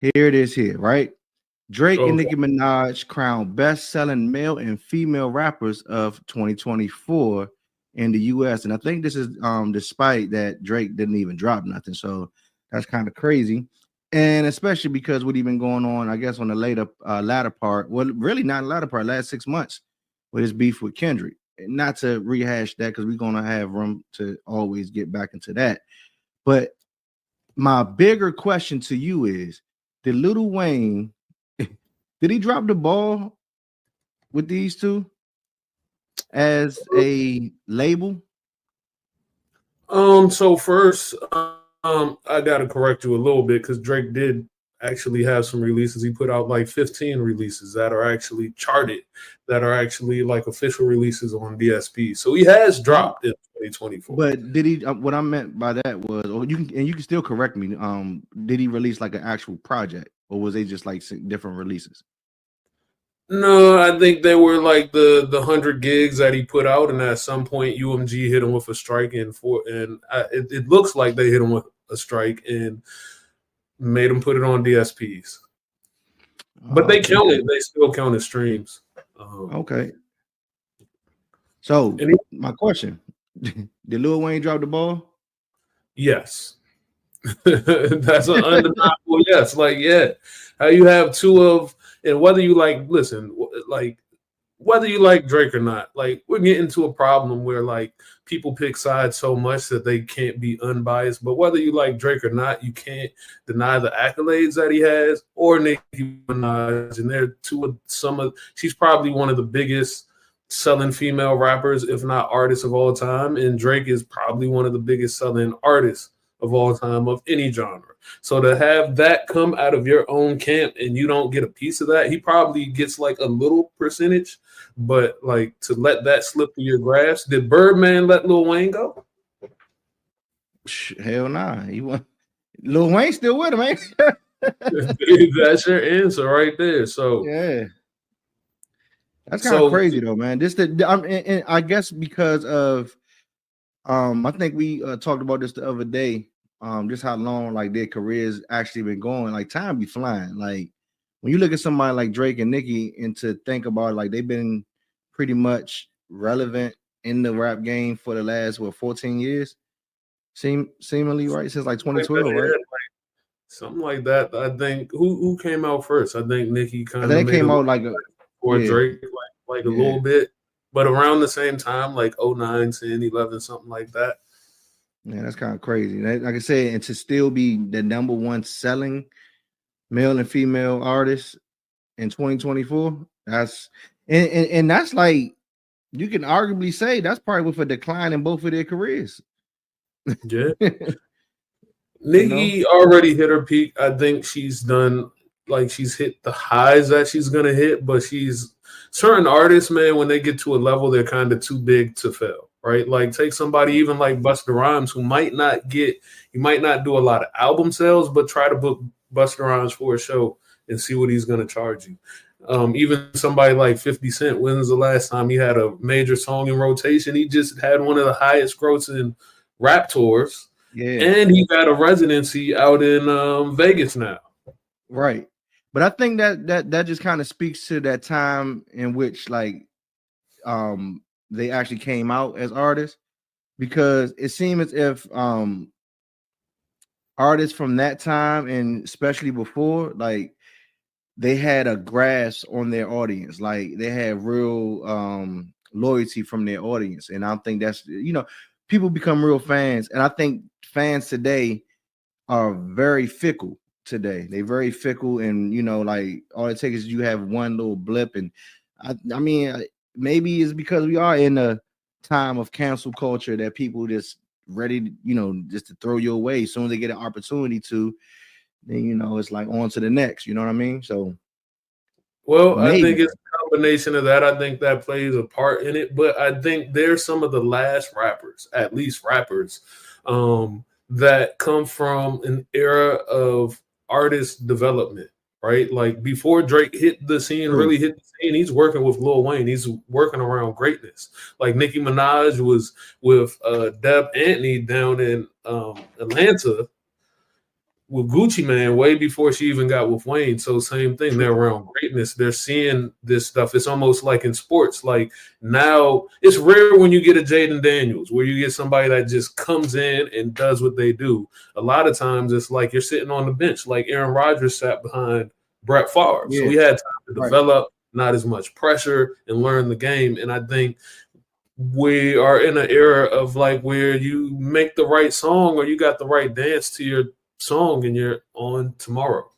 Here it is here, right? Drake and Okay. Nicki Minaj crowned best-selling male and female rappers of 2024 in the US. And I think this is despite that Drake didn't even drop nothing. So that's kind of crazy. And especially because what even going on, I guess, on the latter part, well, really not latter part, last 6 months with his beef with Kendrick. And not to rehash that because we're gonna have room to always get back into that. But my bigger question to you is, did Lil Wayne did he drop the ball with these two as a label? So first, I gotta correct you a little bit because Drake did actually have some releases. He put out like 15 releases that are actually charted, that are actually like official releases on DSP. So he has No, dropped in 2024. but did he? What I meant by that was, or you can still correct me. Did he release like an actual project, or was they just like different releases? No, I think they were like the 100 gigs that he put out, and at some point UMG hit him with a strike, it looks like they hit him with a strike and made him put it on DSPs. But Oh, okay, they still counted streams. okay. So And he, my question: did Lil Wayne drop the ball? yes, that's an undeniable yes. Like, yeah, how you have two of, and whether you like, listen, like whether you like Drake or not, like we're getting to a problem where like people pick sides so much that they can't be unbiased. But whether you like Drake or not, you can't deny the accolades that he has or Nicki Minaj. And they're two of she's probably one of the biggest selling female rappers, if not artists of all time. And Drake is probably one of the biggest selling artists of all time of any genre. So to have that come out of your own camp and you don't get a piece of that, he probably gets like a little percentage, but like to let that slip through your grasp, did Birdman let Lil Wayne go? Hell nah. He won. Lil Wayne still with him, ain't That's your answer right there. So, yeah. That's kind of so crazy though, man. And I guess because of I think we talked about this the other day. Just how long like their careers actually been going. Like time be flying. Like when you look at somebody like Drake and Nicki, and to think about it, like they've been pretty much relevant in the rap game for the last 14 years. Seemingly right since like like 2012, that, right? yeah, something like that. I think who came out first? I think Nicki I kind of think it made a came little out like a or yeah, Drake, like a yeah. little bit, but around the same time, like 09, 10, 11, something like that. Yeah, that's kind of crazy. Like I said, and to still be the number one selling male and female artist in 2024, and that's like you can arguably say that's probably with a decline in both of their careers. Yeah. You know? Nikki already hit her peak. I think she's done like she's hit the highs that she's gonna hit, but she's certain artists, man, when they get to a level, they're kind of too big to fail, right? Like take somebody even like Busta Rhymes, who might not get, he might not do a lot of album sales, but try to book Busta Rhymes for a show and see what he's gonna charge you. Even somebody like 50 Cent, when's the last time he had a major song in rotation? He just had one of the highest grossing rap tours, Yeah, and he got a residency out in Vegas now. right. But I think that just kind of speaks to that time in which like they actually came out as artists, because it seemed as if artists from that time and especially before, like they had a grasp on their audience, like they had real loyalty from their audience. And I think that's, people become real fans, and I think fans today are very fickle today. They're very fickle, and like all it takes is you have one little blip. And I mean, maybe it's because we are in a time of cancel culture that people just ready to, just to throw you away as soon as they get an opportunity to. Then it's like on to the next. You know what I mean? So Well, I maybe. think it's a combination of that. I think that plays a part in it, but I think they're some of the last rappers, at least rappers, that come from an era of artist development, right? Like before Drake hit the scene, True. really hit the scene, he's working with Lil Wayne. He's working around greatness. Like Nicki Minaj was with Deb Antney down in Atlanta, with Gucci Man way before she even got with Wayne. So same thing. They're around greatness. They're seeing this stuff. It's almost like in sports. Like now, it's rare when you get a Jaden Daniels, where you get somebody that just comes in and does what they do. A lot of times, it's like you're sitting on the bench, like Aaron Rodgers sat behind Brett Favre. Yeah. So he had time to develop, not as much pressure, and learn the game. And I think we are in an era of like where you make the right song or you got the right dance to your song and you're on tomorrow.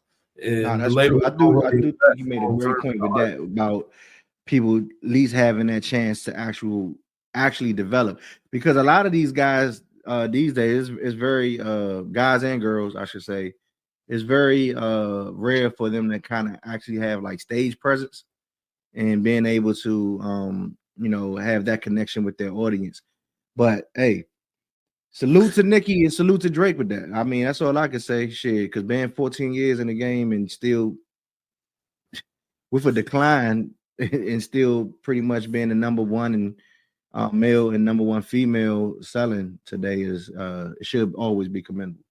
And that's true. I do think you made a great point with that about people at least having that chance to actually develop, because a lot of these guys these days is very guys and girls, I should say, it's very rare for them to kind of actually have like stage presence and being able to have that connection with their audience. But hey, salute to Nicki and salute to Drake with that. I mean, that's all I can say. Shit, because being 14 years in the game and still with a decline and still pretty much being the number one and male and number one female selling today is it should always be commendable.